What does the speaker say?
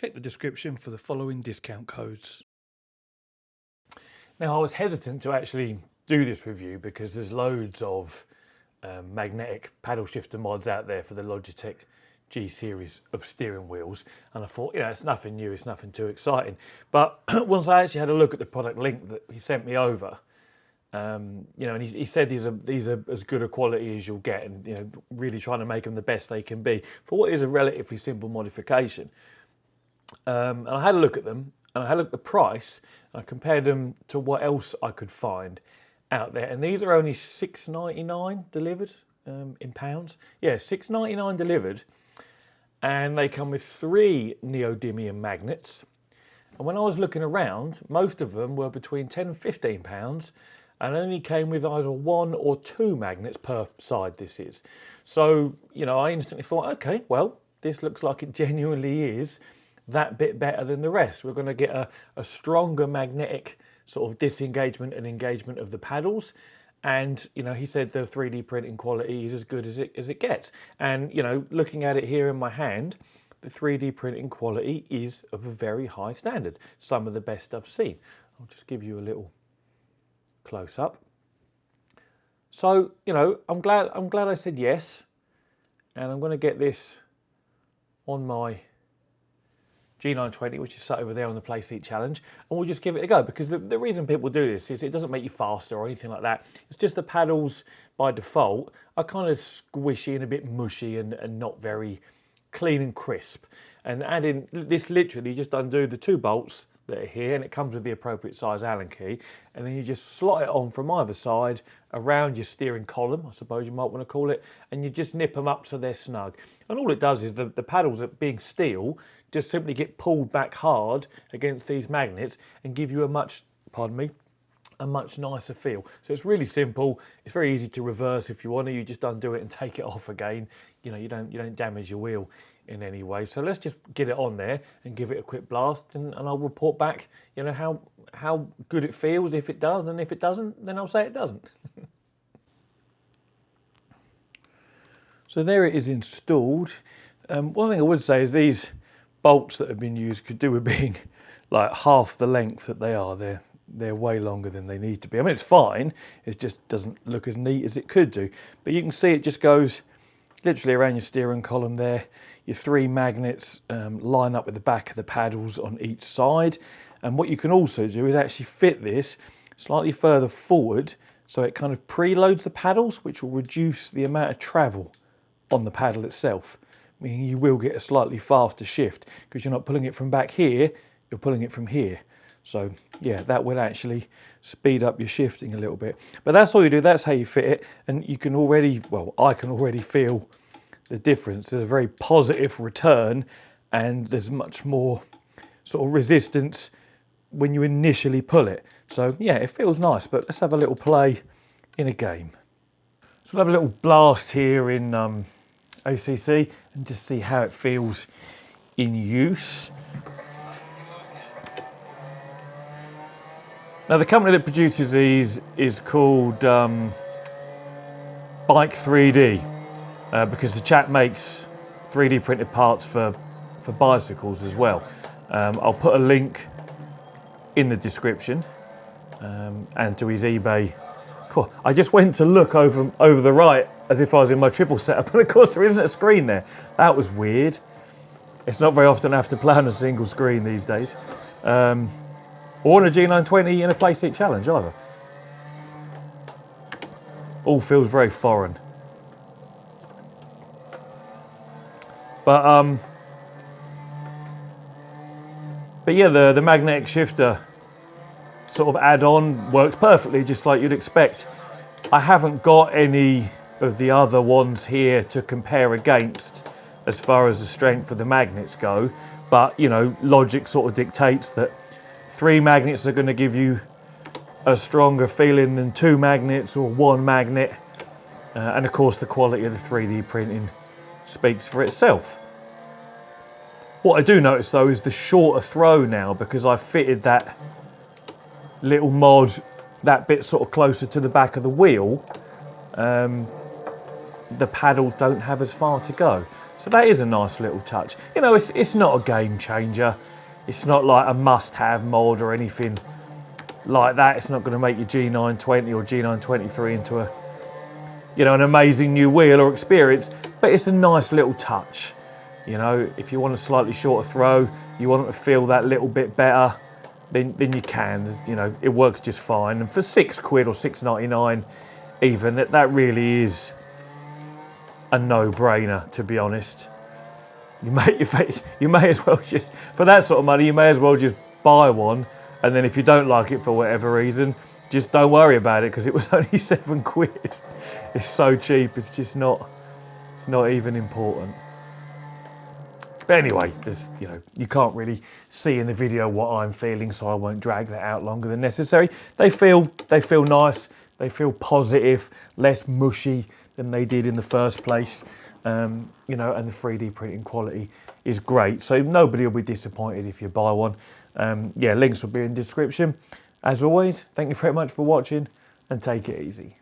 Check the description for the following discount codes. Now, I was hesitant to actually do this review because there's loads of magnetic paddle shifter mods out there for the Logitech G series of steering wheels, and I thought, it's nothing new, it's nothing too exciting. But once I actually had a look at the product link that he sent me over, and he said these are as good a quality as you'll get, and really trying to make them the best they can be for what is a relatively simple modification. And I had a look at them, and I had a look at the price, and I compared them to what else I could find out there, and these are only $6.99 delivered in pounds. Yeah, $6.99 delivered, and they come with 3 neodymium magnets. And when I was looking around, most of them were between £10 and £15, and only came with either 1 or 2 magnets per side. This is so I instantly thought, okay, well, this looks like it genuinely is that bit better than the rest. We're going to get a stronger magnetic sort of disengagement and engagement of the paddles, and he said the 3D printing quality is as good as it gets. And looking at it here in my hand, the 3D printing quality is of a very high standard, some of the best I've seen. I'll just give you a little close up. So I'm glad I said yes, and I'm going to get this on my G920, which is sat over there on the Play Seat Challenge, and we'll just give it a go, because the reason people do this is it doesn't make you faster or anything like that. It's just the paddles by default are kind of squishy and a bit mushy and not very clean and crisp. And adding this, literally just undo the 2 bolts that are here, and it comes with the appropriate size Allen key, and then you just slot it on from either side around your steering column, I suppose you might want to call it, and you just nip them up so they're snug. And all it does is the paddles, being steel, just simply get pulled back hard against these magnets and give you a much nicer feel. So it's really simple. It's very easy to reverse if you want to. You just undo it and take it off again. You don't damage your wheel in any way. So let's just get it on there and give it a quick blast, and I'll report back how good it feels, if it does, and if it doesn't, then I'll say it doesn't. So there it is installed. One thing I would say is these bolts that have been used could do with being like half the length that they are. They're way longer than they need to be. I mean, it's fine, it just doesn't look as neat as it could do. But you can see it just goes literally around your steering column there. Your 3 magnets line up with the back of the paddles on each side. And what you can also do is actually fit this slightly further forward, so it kind of preloads the paddles, which will reduce the amount of travel on the paddle itself, meaning you will get a slightly faster shift because you're not pulling it from back here, you're pulling it from here. So yeah, that will actually speed up your shifting a little bit. But that's all you do, that's how you fit it, and you can already, well, I can already feel the difference. There's a very positive return, and there's much more sort of resistance when you initially pull it. So yeah, it feels nice. But let's have a little play in a game. So we'll have a little blast here in ACC and just see how it feels in use. Now, the company that produces these is called Bik3d, because the chap makes 3D printed parts for bicycles as well. I'll put a link in the description and to his eBay. Cool. I just went to look over the right as if I was in my triple setup, and of course there isn't a screen there. That was weird. It's not very often I have to play on a single screen these days. Or on a G920 in a Play Seat Challenge either. All feels very foreign. But yeah, the magnetic shifter sort of add-on works perfectly, just like you'd expect. I haven't got any of the other ones here to compare against as far as the strength of the magnets go, but logic sort of dictates that 3 magnets are going to give you a stronger feeling than 2 magnets or 1 magnet, and of course the quality of the 3D printing speaks for itself. What I do notice though is the shorter throw now, because I fitted that little mod that bit sort of closer to the back of the wheel. The paddles don't have as far to go. So that is a nice little touch. You know, it's not a game changer. It's not like a must-have mod or anything like that. It's not going to make your G920 or G923 into a, you know, an amazing new wheel or experience, but it's a nice little touch. You know, if you want a slightly shorter throw, you want it to feel that little bit better, then you can. You know, it works just fine. And for £6 or $6.99 even, that really is a no-brainer, to be honest. You may as well just, for that sort of money, you may as well just buy one, and then if you don't like it for whatever reason, just don't worry about it, because it was only £7. It's so cheap, it's just not, it's not even important. But anyway, there's, you know, you can't really see in the video what I'm feeling, so I won't drag that out longer than necessary. They feel nice, they feel positive, less mushy than they did in the first place. You know, and the 3D printing quality is great. So nobody will be disappointed if you buy one. Yeah, links will be in the description. As always, thank you very much for watching, and take it easy.